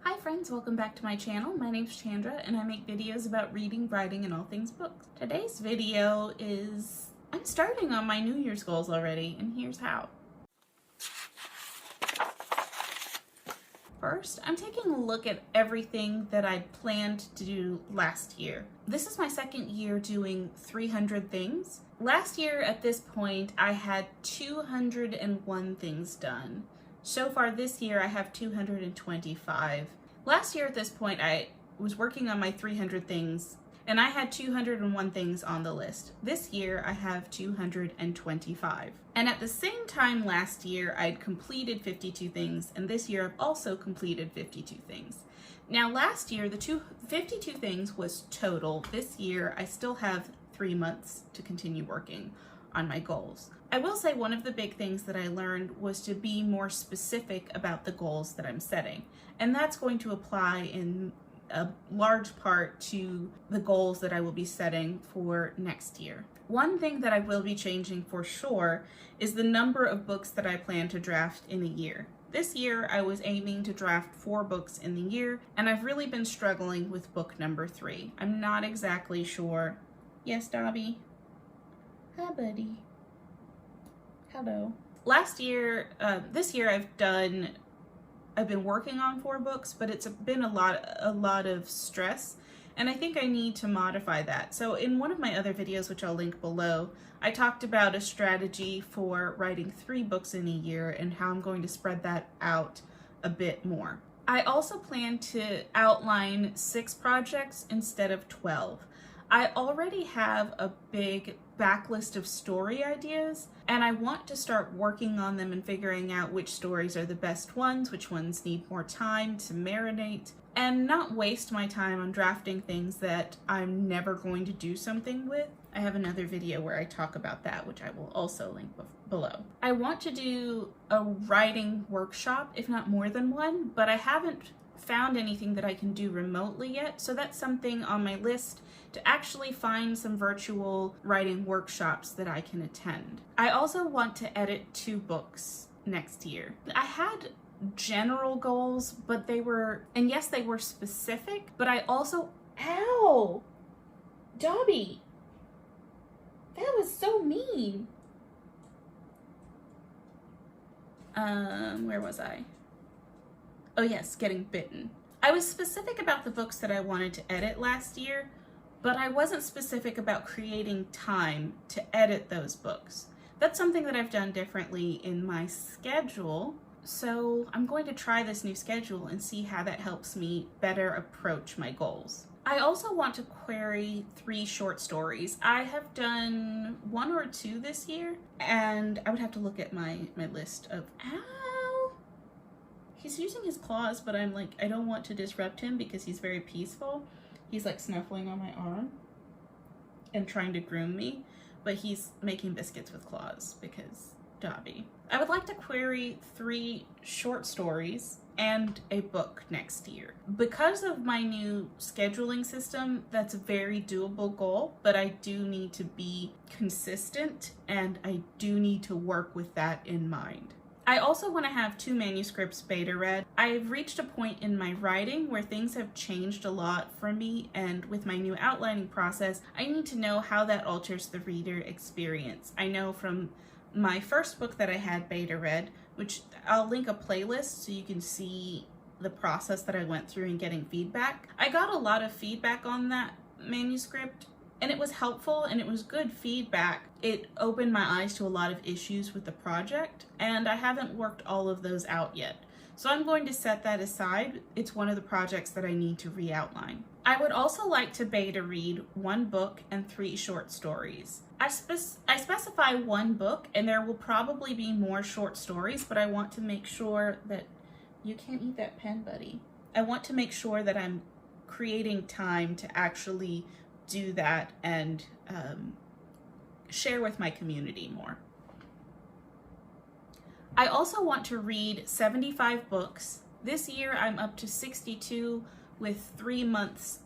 Hi friends, welcome back to my channel. My name's Chandra and I make videos about reading, writing, and all things books. Today's video is, I'm starting on my New Year's goals already, and here's how. First, I'm taking a look at everything that I planned to do last year. This is my second year doing 300 things. Last year at this point, I had 201 things done. So far this year, I have 225. Last year at this point, I was working on my 300 things, and I had 201 things on the list. This year, I have 225. And at the same time last year, I'd completed 52 things, and this year I've also completed 52 things. Now last year, the 52 things was total. This year, I still have 3 months to continue working on my goals. I will say one of the big things that I learned was to be more specific about the goals that I'm setting. And that's going to apply in a large part to the goals that I will be setting for next year. One thing that I will be changing for sure is the number of books that I plan to draft in a year. This year I was aiming to draft 4 books in the year, and I've really been struggling with book number 3. I'm not exactly sure. Yes, Dobby? Hi, buddy. Hello. This year I've been working on 4 books, but it's been a lot of stress, and I think I need to modify that. So in one of my other videos, which I'll link below, I talked about a strategy for writing 3 books in a year and how I'm going to spread that out a bit more. I also plan to outline 6 projects instead of 12. I already have a big backlist of story ideas, and I want to start working on them and figuring out which stories are the best ones, which ones need more time to marinate, and not waste my time on drafting things that I'm never going to do something with. I have another video where I talk about that, which I will also link below. I want to do a writing workshop, if not more than one, but I haven't found anything that I can do remotely yet, so that's something on my list, to actually find some virtual writing workshops that I can attend. I also want to edit 2 books next year. I had general goals, but they were specific, but I also, ow! Dobby! That was so mean! Where was I? Oh yes, getting bitten. I was specific about the books that I wanted to edit last year, but I wasn't specific about creating time to edit those books. That's something that I've done differently in my schedule, so I'm going to try this new schedule and see how that helps me better approach my goals. I also want to query 3 short stories. I have done 1 or 2 this year, and I would have to look at my list of, ow! He's using his claws, but I'm like, I don't want to disrupt him because he's very peaceful. He's like snuffling on my arm and trying to groom me, but he's making biscuits with claws because Dobby. I would like to query 3 short stories and a book next year. Because of my new scheduling system, that's a very doable goal, but I do need to be consistent and I do need to work with that in mind. I also want to have 2 manuscripts beta read. I've reached a point in my writing where things have changed a lot for me, and with my new outlining process, I need to know how that alters the reader experience. I know from my first book that I had beta read, which I'll link a playlist so you can see the process that I went through in getting feedback. I got a lot of feedback on that manuscript, and it was helpful and it was good feedback. It opened my eyes to a lot of issues with the project, and I haven't worked all of those out yet. So I'm going to set that aside. It's one of the projects that I need to re-outline. I would also like to beta read 1 book and 3 short stories. I specify 1 book, and there will probably be more short stories, but I want to make sure that, you can't eat that pen, buddy. I want to make sure that I'm creating time to actually do that and share with my community more. I also want to read 75 books. This year I'm up to 63 with 3 months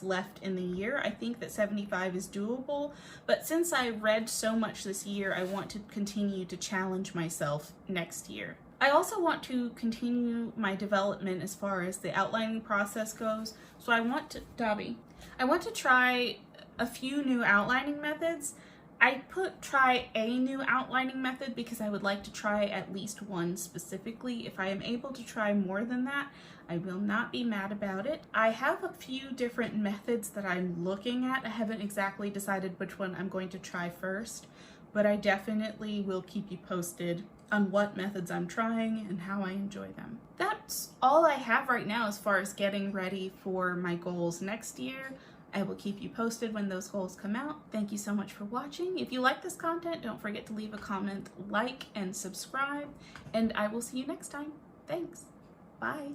left in the year. I think that 75 is doable, but since I read so much this year, I want to continue to challenge myself next year. I also want to continue my development as far as the outlining process goes. So I want to try a few new outlining methods. I try a new outlining method because I would like to try at least one specifically. If I am able to try more than that, I will not be mad about it. I have a few different methods that I'm looking at. I haven't exactly decided which one I'm going to try first, but I definitely will keep you posted on what methods I'm trying and how I enjoy them. That's all I have right now as far as getting ready for my goals next year. I will keep you posted when those goals come out. Thank you so much for watching. If you like this content, don't forget to leave a comment, like, and subscribe, and I will see you next time. Thanks. Bye.